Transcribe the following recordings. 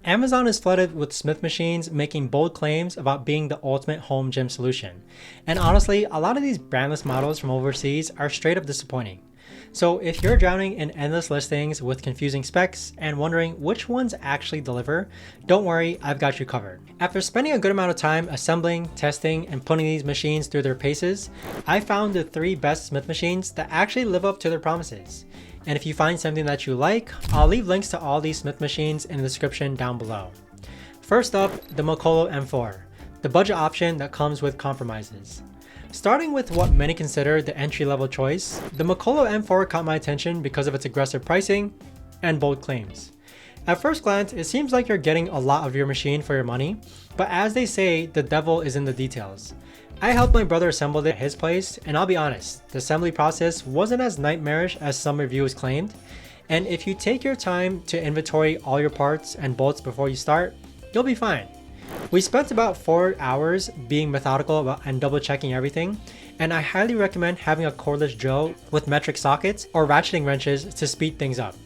Amazon is flooded with Smith machines making bold claims about being the ultimate home gym solution. And honestly, a lot of these brandless models from overseas are straight up disappointing. So if you're drowning in endless listings with confusing specs and wondering which ones actually deliver, don't worry, I've got you covered. After spending a good amount of time assembling, testing, and putting these machines through their paces, I found the 3 best Smith machines that actually live up to their promises. And if you find something that you like, I'll leave links to all these Smith machines in the description down below. First up, the Mikolo M4, the budget option that comes with compromises. Starting with what many consider the entry-level choice, the Mikolo M4 caught my attention because of its aggressive pricing and bold claims. At first glance, it seems like you're getting a lot of your machine for your money, but as they say, the devil is in the details. I helped my brother assemble it at his place, and I'll be honest, the assembly process wasn't as nightmarish as some reviews claimed, and if you take your time to inventory all your parts and bolts before you start, you'll be fine. We spent about 4 hours being methodical and double checking everything, and I highly recommend having a cordless drill with metric sockets or ratcheting wrenches to speed things up.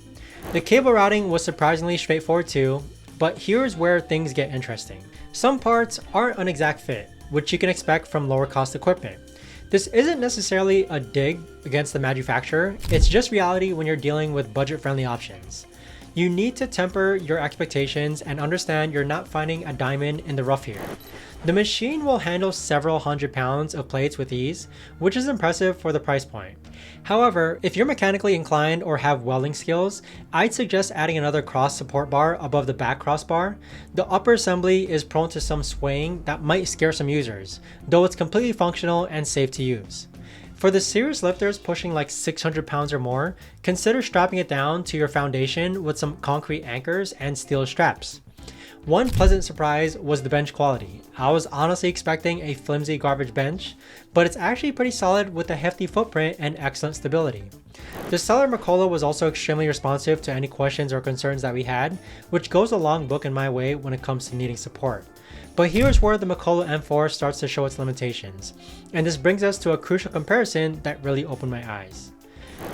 The cable routing was surprisingly straightforward too, but here's where things get interesting. Some parts aren't an exact fit, which you can expect from lower cost equipment. This isn't necessarily a dig against the manufacturer, it's just reality when you're dealing with budget-friendly options. You need to temper your expectations and understand you're not finding a diamond in the rough here. The machine will handle several hundred pounds of plates with ease, which is impressive for the price point. However, if you're mechanically inclined or have welding skills, I'd suggest adding another cross support bar above the back crossbar. The upper assembly is prone to some swaying that might scare some users, though it's completely functional and safe to use. For the serious lifters pushing like 600 pounds or more, consider strapping it down to your foundation with some concrete anchors and steel straps. One pleasant surprise was the bench quality. I was honestly expecting a flimsy garbage bench, but it's actually pretty solid with a hefty footprint and excellent stability. The seller Mikolo was also extremely responsive to any questions or concerns that we had, which goes a long book in my way when it comes to needing support. But here's where the Mikolo M4 starts to show its limitations, and this brings us to a crucial comparison that really opened my eyes.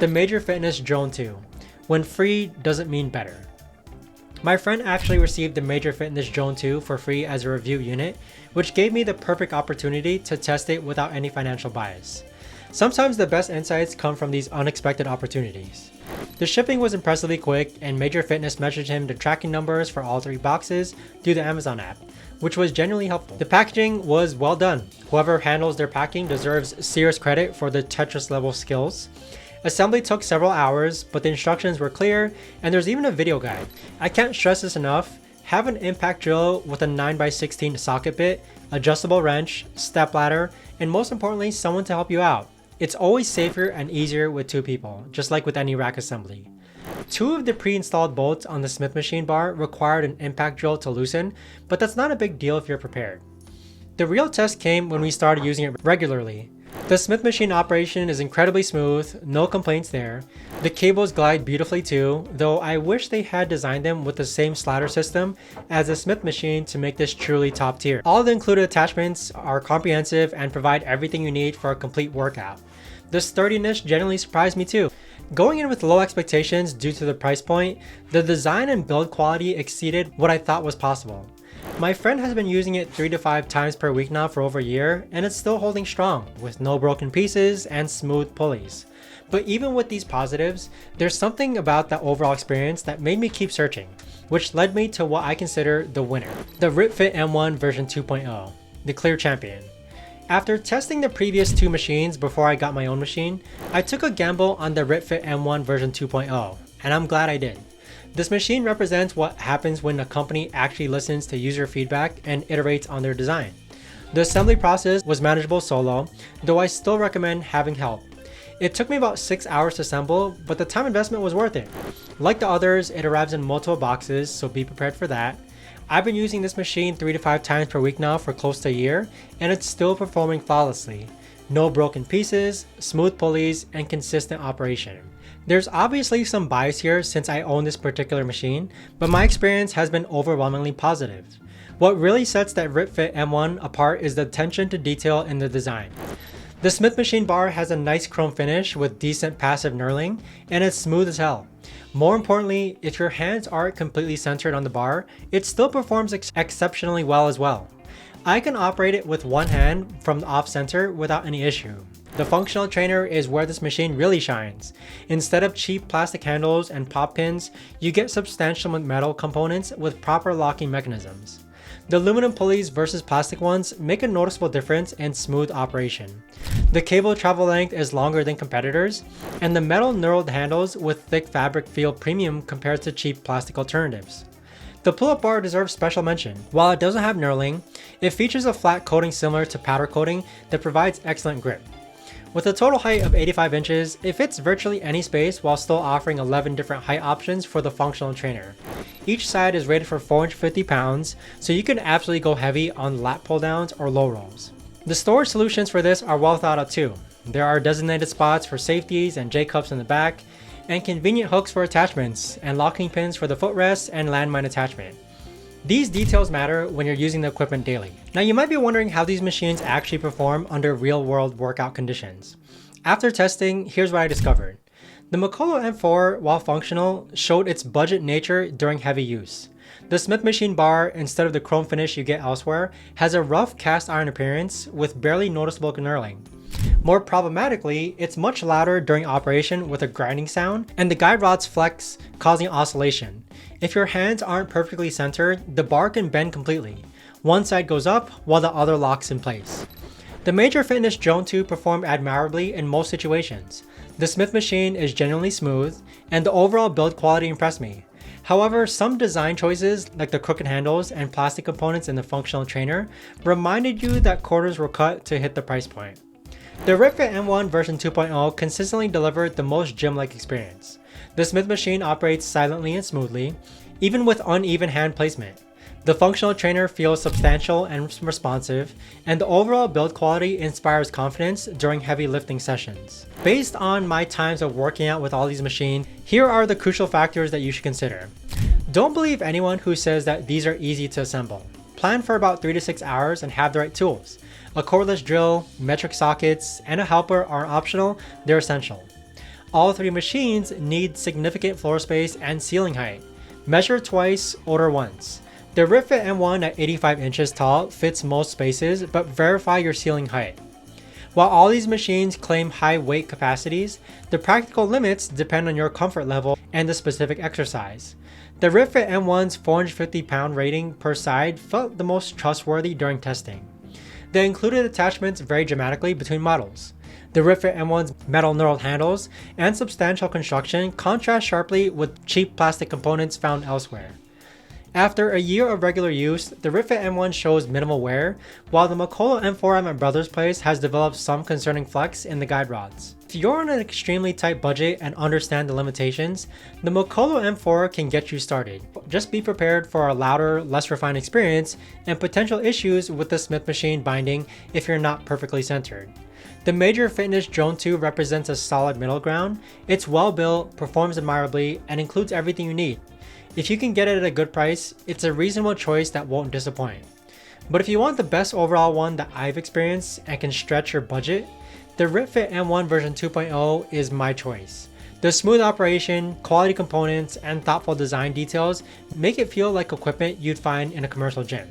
The Major Fitness Drone 2. When free doesn't mean better. My friend actually received the Major Fitness Drone 2 for free as a review unit, which gave me the perfect opportunity to test it without any financial bias. Sometimes the best insights come from these unexpected opportunities. The shipping was impressively quick, and Major Fitness messaged him the tracking numbers for all 3 boxes through the Amazon app, which was genuinely helpful. The packaging was well done. Whoever handles their packing deserves serious credit for the Tetris level skills. Assembly took several hours, but the instructions were clear, and there's even a video guide. I can't stress this enough. Have an impact drill with a 9x16 socket bit, adjustable wrench, step ladder, and most importantly, someone to help you out. It's always safer and easier with 2 people, just like with any rack assembly. 2 of the pre-installed bolts on the Smith machine bar required an impact drill to loosen, but that's not a big deal if you're prepared. The real test came when we started using it regularly. The Smith machine operation is incredibly smooth, no complaints there. The cables glide beautifully too, though I wish they had designed them with the same slider system as the Smith machine to make this truly top tier. All the included attachments are comprehensive and provide everything you need for a complete workout. The sturdiness genuinely surprised me too. Going in with low expectations due to the price point, the design and build quality exceeded what I thought was possible. My friend has been using it 3 to 5 times per week now for over a year, and it's still holding strong with no broken pieces and smooth pulleys. But even with these positives, there's something about the overall experience that made me keep searching, which led me to what I consider the winner, the RitFit M1 version 2.0, the clear champion. After testing the previous 2 machines before I got my own machine, I took a gamble on the RitFit M1 version 2.0, and I'm glad I did. This machine represents what happens when a company actually listens to user feedback and iterates on their design. The assembly process was manageable solo, though I still recommend having help. It took me about 6 hours to assemble, but the time investment was worth it. Like the others, it arrives in multiple boxes, so be prepared for that. I've been using this machine 3 to 5 times per week now for close to a year, and it's still performing flawlessly. No broken pieces, smooth pulleys, and consistent operation. There's obviously some bias here since I own this particular machine, but my experience has been overwhelmingly positive. What really sets that RitFit M1 apart is the attention to detail in the design. The Smith machine bar has a nice chrome finish with decent passive knurling, and it's smooth as hell. More importantly, if your hands aren't completely centered on the bar, it still performs exceptionally well as well. I can operate it with one hand from off center without any issue. The functional trainer is where this machine really shines. Instead of cheap plastic handles and pop pins, you get substantial metal components with proper locking mechanisms. The aluminum pulleys versus plastic ones make a noticeable difference in smooth operation. The cable travel length is longer than competitors, and the metal knurled handles with thick fabric feel premium compared to cheap plastic alternatives. The pull-up bar deserves special mention. While it doesn't have knurling, it features a flat coating similar to powder coating that provides excellent grip. With a total height of 85 inches, it fits virtually any space while still offering 11 different height options for the functional trainer. Each side is rated for 450 pounds, so you can absolutely go heavy on lat pull downs or low rolls. The storage solutions for this are well thought out too. There are designated spots for safeties and J-cups in the back, and convenient hooks for attachments, and locking pins for the footrest and landmine attachment. These details matter when you're using the equipment daily. Now you might be wondering how these machines actually perform under real-world workout conditions. After testing, here's what I discovered. The Mikolo M4, while functional, showed its budget nature during heavy use. The Smith machine bar, instead of the chrome finish you get elsewhere, has a rough cast iron appearance with barely noticeable knurling. More problematically, it's much louder during operation with a grinding sound, and the guide rods flex, causing oscillation. If your hands aren't perfectly centered, the bar can bend completely. One side goes up while the other locks in place. The Major Fitness Drone 2 performed admirably in most situations. The Smith machine is genuinely smooth, and the overall build quality impressed me. However, some design choices, like the crooked handles and plastic components in the functional trainer, reminded you that corners were cut to hit the price point. The RitFit M1 version 2.0 consistently delivered the most gym-like experience. The Smith machine operates silently and smoothly, even with uneven hand placement. The functional trainer feels substantial and responsive, and the overall build quality inspires confidence during heavy lifting sessions. Based on my times of working out with all these machines, here are the crucial factors that you should consider. Don't believe anyone who says that these are easy to assemble. Plan for about 3 to 6 hours and have the right tools. A cordless drill, metric sockets, and a helper aren't optional, they're essential. All three machines need significant floor space and ceiling height. Measure twice, order once. The RitFit M1 at 85 inches tall fits most spaces, but verify your ceiling height. While all these machines claim high weight capacities, the practical limits depend on your comfort level and the specific exercise. The RitFit M1's 450 pound rating per side felt the most trustworthy during testing. The included attachments vary dramatically between models. The RitFit M1's metal knurled handles and substantial construction contrast sharply with cheap plastic components found elsewhere. After a year of regular use, the RitFit M1 shows minimal wear, while the Mikolo M4 at my brother's place has developed some concerning flex in the guide rods. If you're on an extremely tight budget and understand the limitations, the Mikolo M4 can get you started. Just be prepared for a louder, less refined experience and potential issues with the Smith machine binding if you're not perfectly centered. The Major Fitness Drone 2 represents a solid middle ground. It's well built, performs admirably, and includes everything you need. If you can get it at a good price, it's a reasonable choice that won't disappoint. But if you want the best overall one that I've experienced and can stretch your budget, the RitFit M1 version 2.0 is my choice. The smooth operation, quality components, and thoughtful design details make it feel like equipment you'd find in a commercial gym.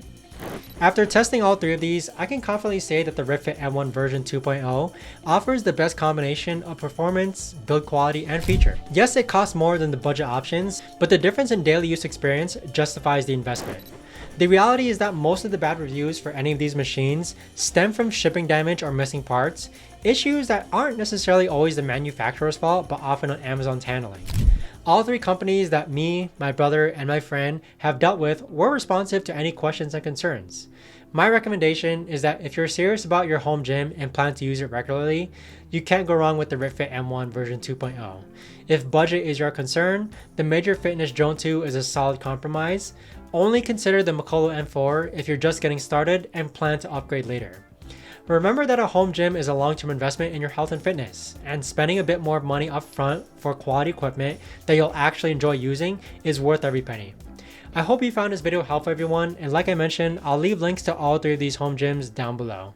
After testing all three of these, I can confidently say that the RitFit M1 version 2.0 offers the best combination of performance, build quality, and feature. Yes, it costs more than the budget options, but the difference in daily use experience justifies the investment. The reality is that most of the bad reviews for any of these machines stem from shipping damage or missing parts, issues that aren't necessarily always the manufacturer's fault, but often on Amazon's handling. All three companies that me, my brother, and my friend have dealt with were responsive to any questions and concerns. My recommendation is that if you're serious about your home gym and plan to use it regularly, you can't go wrong with the RitFit M1 version 2.0. If budget is your concern, the Major Fitness Drone 2 is a solid compromise. Only consider the Mikolo M4 if you're just getting started and plan to upgrade later. Remember that a home gym is a long-term investment in your health and fitness, and spending a bit more money up front for quality equipment that you'll actually enjoy using is worth every penny. I hope you found this video helpful, everyone, and like I mentioned, I'll leave links to all three of these home gyms down below.